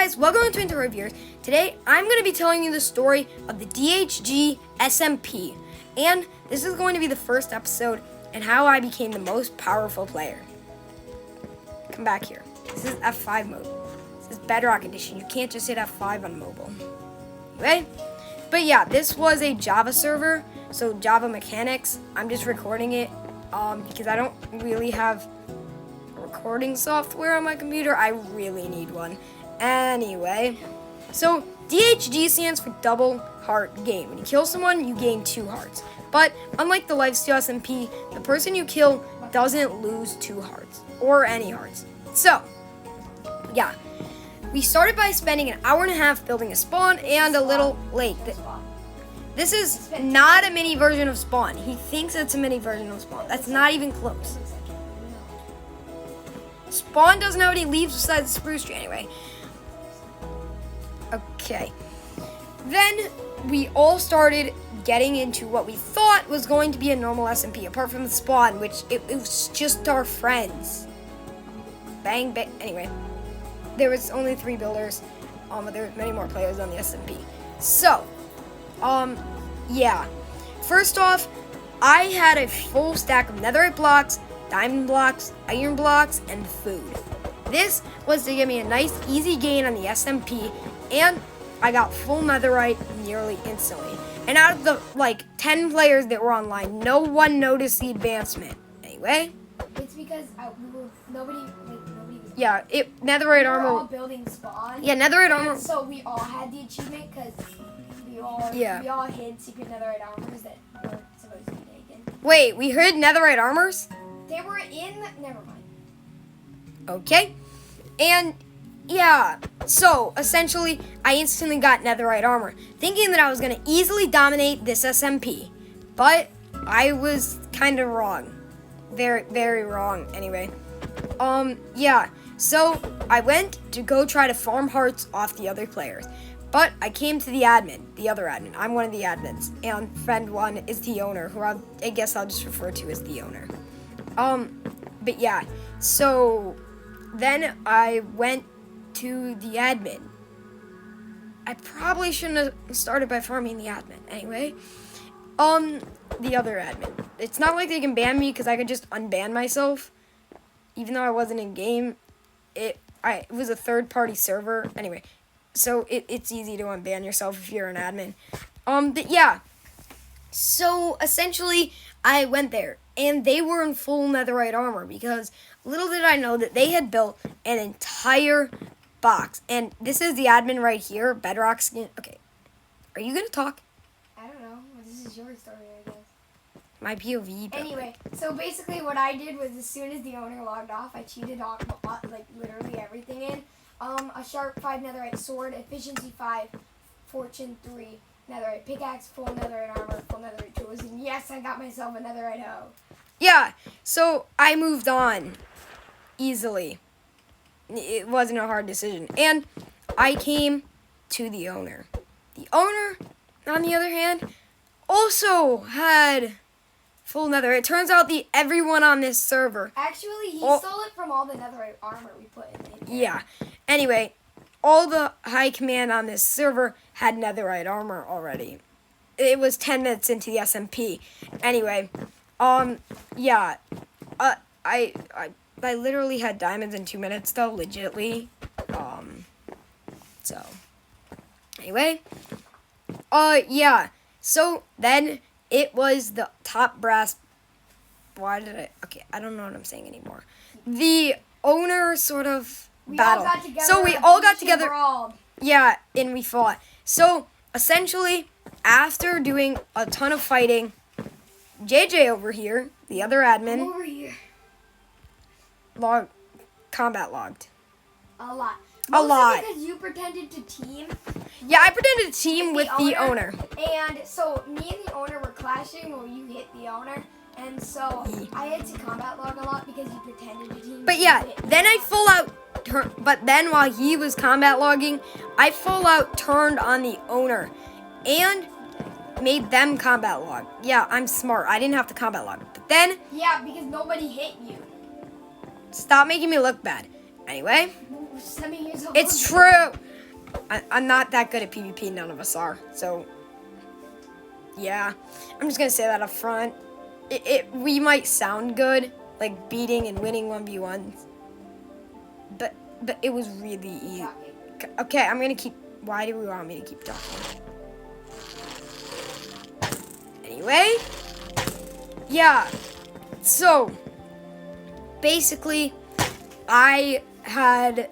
guys, welcome to Into Reviewers. Today, I'm going to be telling you the story of the DHG SMP. And this is going to be the first episode and how I became the most powerful player. Come back here. This is F5 mode. This is Bedrock Edition. You can't just hit F5 on mobile. Okay? But yeah, this was a Java server, so Java mechanics. I'm just recording it because I don't really have recording software on my computer. I really need one. Anyway, so DHG stands for Double Heart Gain. When you kill someone, you gain 2 hearts. But unlike the Lifesteal SMP, the person you kill doesn't lose 2 hearts or any hearts. So, yeah. We started by spending an hour and a half building a spawn and a little lake. This is not a mini version of Spawn. He thinks it's a mini version of Spawn. That's not even close. Spawn doesn't have any leaves besides the spruce tree anyway. Okay. Then we all started getting into what we thought was going to be a normal SMP, apart from the Spawn, which it was just our friends. Bang, bang. Anyway, there was only 3 builders, but there were many more players on the SMP. So, yeah. First off, I had a full stack of netherite blocks, diamond blocks, iron blocks, and food. This was to give me a nice, easy gain on the SMP, and I got full netherite nearly instantly. And out of the, 10 players that were online, no one noticed the advancement. Anyway. It's because nobody was... Yeah, netherite armor... We were all building spawn. Yeah, netherite armor... So we all had the achievement because we all hid secret netherite armors that weren't supposed to be taken. Wait, we hid netherite armors? They were in... Never mind. Okay. And, yeah. So, essentially, I instantly got netherite armor, thinking that I was going to easily dominate this SMP. But I was kind of wrong. Very, very wrong, anyway. Yeah. So, I went to go try to farm hearts off the other players. But I came to the other admin. I'm one of the admins. And friend 1 is the owner, who I guess I'll just refer to as the owner. But yeah, so then I went to the admin. I probably shouldn't have started by farming the admin. Anyway, the other admin. It's not like they can ban me because I could just unban myself, even though I wasn't in game. It was a third-party server. Anyway, so it's easy to unban yourself if you're an admin. But yeah, so essentially I went there. And they were in full netherite armor because little did I know that they had built an entire box. And this is the admin right here, Bedrock Skin. Okay, are you going to talk? I don't know. This is your story, I guess. My POV. Anyway, so basically what I did was as soon as the owner logged off, I cheated on literally everything in. A sharp 5 netherite sword, efficiency 5, fortune 3. Netherite pickaxe, full netherite armor, full netherite tools, and yes, I got myself a netherite hoe. Yeah, so I moved on easily. It wasn't a hard decision. And I came to the owner. The owner, on the other hand, also had full netherite. It turns out everyone on this server... Actually, he stole it from all the netherite armor we put in it. Yeah. Anyway, all the high command on this server had netherite armor already. It was 10 minutes into the SMP. Anyway, yeah. I literally had diamonds in 2 minutes though, legitly. So anyway, yeah. So then it was the top brass. Okay, I don't know what I'm saying anymore. The owner sort of battle. So we all got together. Yeah, and we fought. So, essentially, after doing a ton of fighting, JJ over here, the other admin, over here, combat logged. A lot. A lot. Because you pretended to team. Yeah, I pretended to team with the owner. And so, me and the owner were clashing while you hit the owner. And so, I had to combat log a lot because you pretended to team. But yeah, then I full out... But then while he was combat logging, I full out turned on the owner and made them combat log. Yeah, I'm smart. I didn't have to combat log. But then... Yeah, because nobody hit you. Stop making me look bad. Anyway, it's true. I'm not that good at PvP, none of us are. So, yeah. I'm just gonna say that up front. We might sound good, like beating and winning 1v1s. But it was really easy. Okay, I'm gonna keep... Why do we want me to keep talking? Anyway. Yeah. So, basically, I had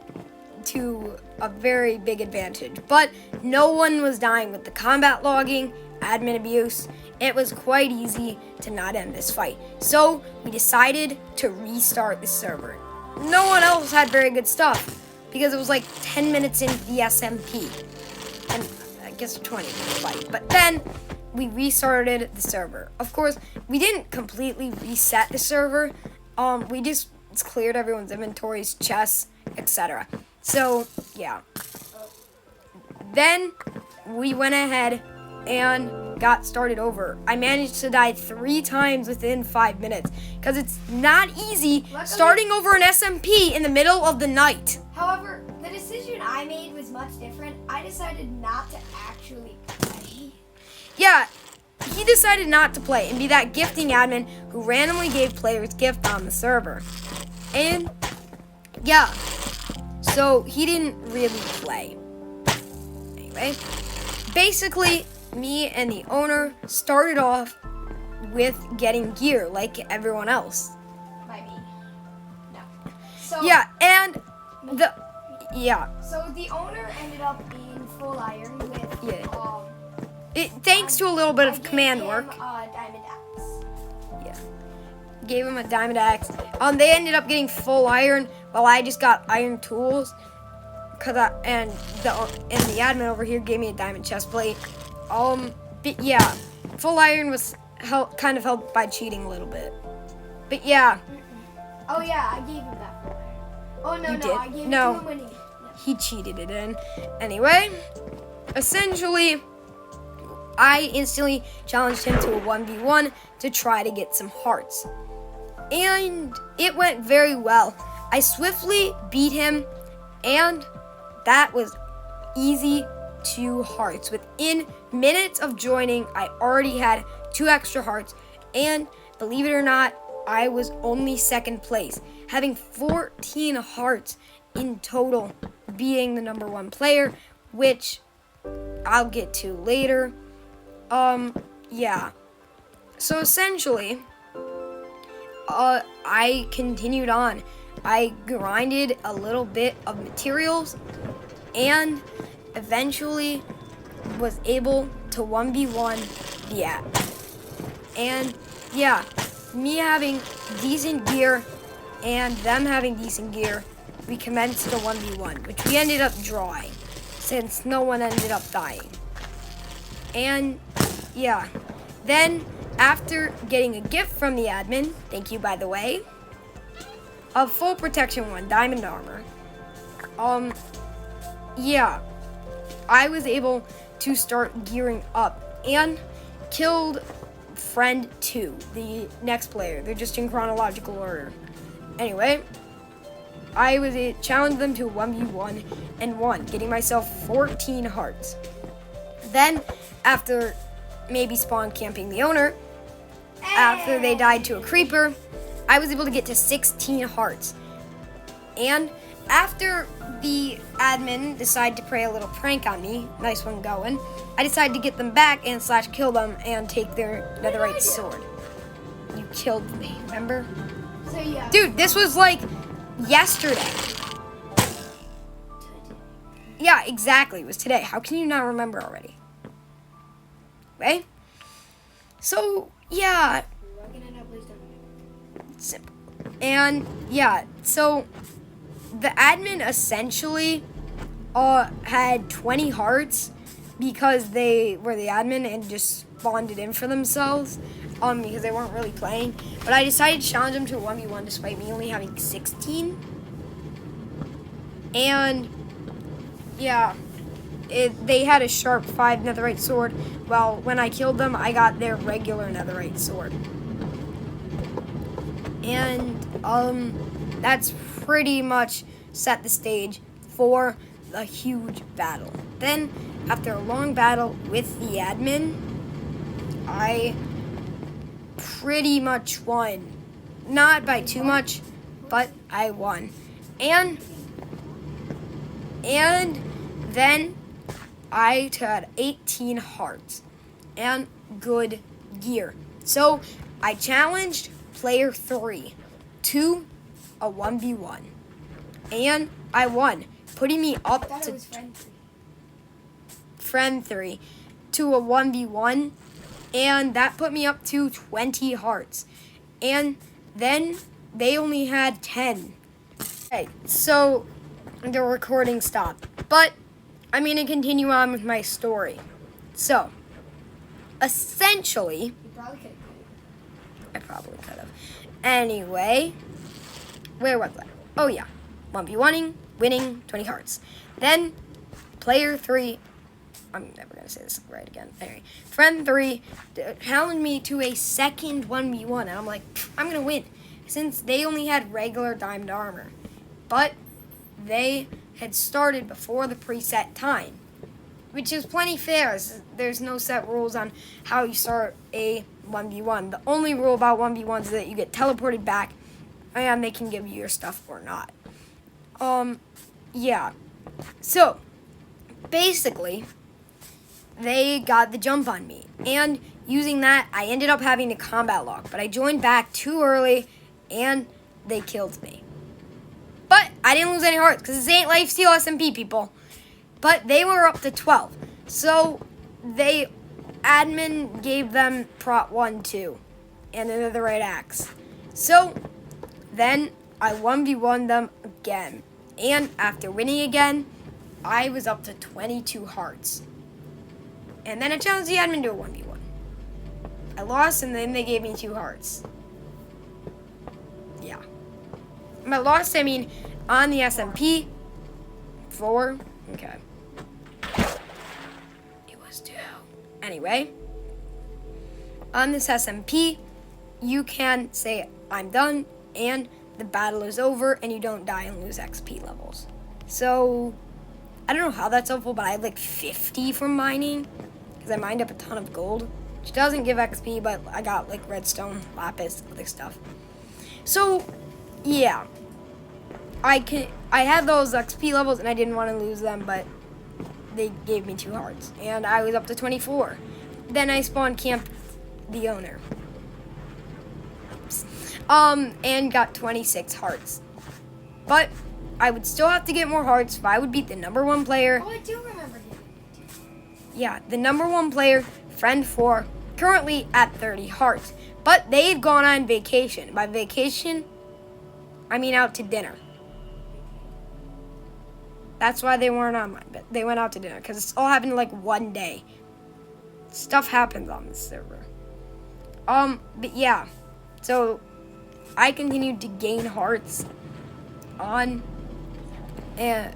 a very big advantage, but no one was dying with the combat logging, admin abuse. It was quite easy to not end this fight. So we decided to restart the server. No one else had very good stuff because it was like 10 minutes into the SMP, and I guess 20 minute fight. But then we restarted the server. Of course, we didn't completely reset the server. We just cleared everyone's inventories, chests, etc. So, yeah. Then we went ahead and got started over. I managed to die 3 times within 5 minutes because it's not easy starting over an SMP in the middle of the night. However, the decision I made was much different. I decided not to actually play. Yeah, he decided not to play and be that gifting admin who randomly gave players gifts on the server. And, yeah. So, he didn't really play. Anyway, basically, me and the owner started off with getting gear like everyone else. By me. No. So, Yeah, and yeah. So the owner ended up in full iron with Thanks to a little bit of command gave work. him a diamond axe. Yeah. Gave him a diamond axe. They ended up getting full iron while I just got iron tools. And the admin over here gave me a diamond chest plate. But yeah, full iron was kind of helped by cheating a little bit. But yeah. Oh yeah, I gave him that full iron. Oh no, You no, did? I gave No. it to him when He cheated it in. Anyway, essentially, I instantly challenged him to a 1v1 to try to get some hearts. And it went very well. I swiftly beat him, and that was easy 2 hearts. Within minutes of joining, I already had 2 extra hearts, and believe it or not, I was only 2nd place, having 14 hearts in total, being the number 1 player, which I'll get to later. Yeah. So essentially, I continued on. I grinded a little bit of materials and eventually was able to 1v1 the app. And yeah, me having decent gear and them having decent gear, we commenced a 1v1, which we ended up drawing since no one ended up dying. And yeah, then after getting a gift from the admin, thank you by the way, of full protection 1 diamond armor, yeah, I was able to start gearing up and killed friend 2, the next player. They're just in chronological order. Anyway, I challenged them to a 1v1 and won, getting myself 14 hearts. Then, after maybe spawn camping the owner, after they died to a creeper, I was able to get to 16 hearts. And after the admin decided to play a little prank on me, nice one going, I decided to get them back and / kill them and take their netherite sword. You killed me, remember? So yeah. Dude, this was like yesterday. Yeah, exactly. It was today. How can you not remember already? Okay? So, yeah. Simple. And, yeah, so the admin essentially had 20 hearts because they were the admin and just spawned it in for themselves because they weren't really playing. But I decided to challenge them to a 1v1 despite me only having 16. And, yeah, they had a sharp 5 netherite sword. Well, when I killed them, I got their regular netherite sword. And that's pretty much set the stage for a huge battle. Then, after a long battle with the admin, I pretty much won. Not by too much, but I won. And then I had 18 hearts and good gear. So I challenged player 3 to a 1v1. And I won, putting me I up thought to it was friend 3. friend 3 to a 1v1. And that put me up to 20 hearts. And then they only had 10. Okay, so the recording stopped. But I'm going to continue on with my story. So, essentially, You probably could have. I probably could have. Anyway, where was I? Oh yeah, 1v1ing, winning, 20 hearts. Then, player 3, I'm never going to say this right again. Anyway, friend 3 challenged me to a second 1v1, and I'm like, I'm going to win. Since they only had regular diamond armor. But they had started before the preset time, which is plenty fair. There's no set rules on how you start a 1v1. The only rule about 1v1s is that you get teleported back and they can give you your stuff or not. Yeah. So, basically, they got the jump on me. And using that, I ended up having a combat lock. But I joined back too early and they killed me. But I didn't lose any hearts because this ain't Lifesteal SMP, people. But they were up to 12. So admin gave them Prot 1, 2, and another right axe. So then I 1v1 them again. And after winning again, I was up to 22 hearts. And then I challenged the admin to a 1v1. I lost, and then they gave me 2 hearts. Yeah. By lost, I mean on the SMP, 4. Okay. It was 2. Anyway, on this SMP, you can say, I'm done, and the battle is over, and you don't die and lose XP levels. So, I don't know how that's helpful, but I had like 50 from mining, because I mined up a ton of gold, which doesn't give XP, but I got like redstone, lapis, other stuff. So, yeah. I had those XP levels and I didn't want to lose them, but they gave me 2 hearts and I was up to 24. Then I spawned camp the owner. Oops. And got 26 hearts. But I would still have to get more hearts if I would beat the number 1 player. Oh, I do remember him. Yeah, the number 1 player, friend 4, currently at 30 hearts. But they've gone on vacation. By vacation, I mean out to dinner. That's why they weren't on mine, but they went out to dinner because it's all happened in like one day. Stuff happens on this server. But yeah, so I continued to gain hearts on, and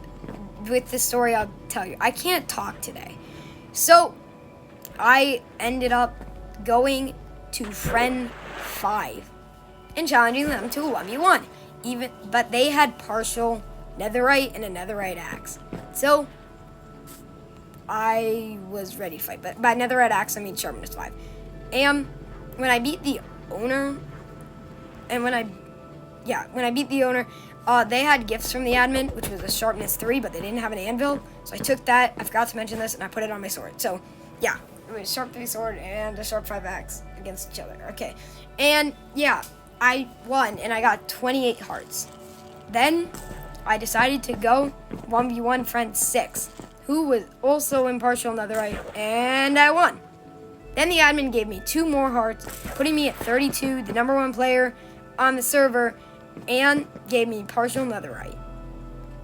with the story I'll tell you. I can't talk today. So I ended up going to friend 5 and challenging them to a 1v1. But they had partial netherite and a netherite axe. So I was ready to fight. But by netherite axe, I mean sharpness 5. And when I beat the owner, they had gifts from the admin, which was a sharpness 3, but they didn't have an anvil. So I took that, I forgot to mention this, and I put it on my sword. So yeah, it was sharp 3 sword and a sharp 5 axe against each other. Okay. And yeah, I won and I got 28 hearts. Then I decided to go 1v1 friend 6, who was also impartial netherite, and I won. Then the admin gave me 2 more hearts, putting me at 32, the number 1 player on the server, and gave me partial netherite.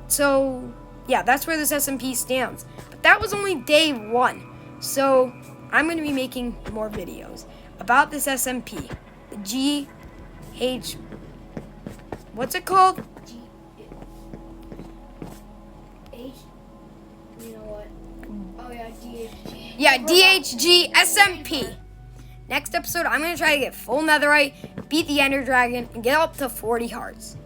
So yeah, that's where this SMP stands. But that was only day 1. So I'm going to be making more videos about this SMP, the GH, what's it called? You know what? Oh yeah, DHG. Yeah, DHG SMP. Next episode, I'm going to try to get full netherite, beat the ender dragon, and get up to 40 hearts.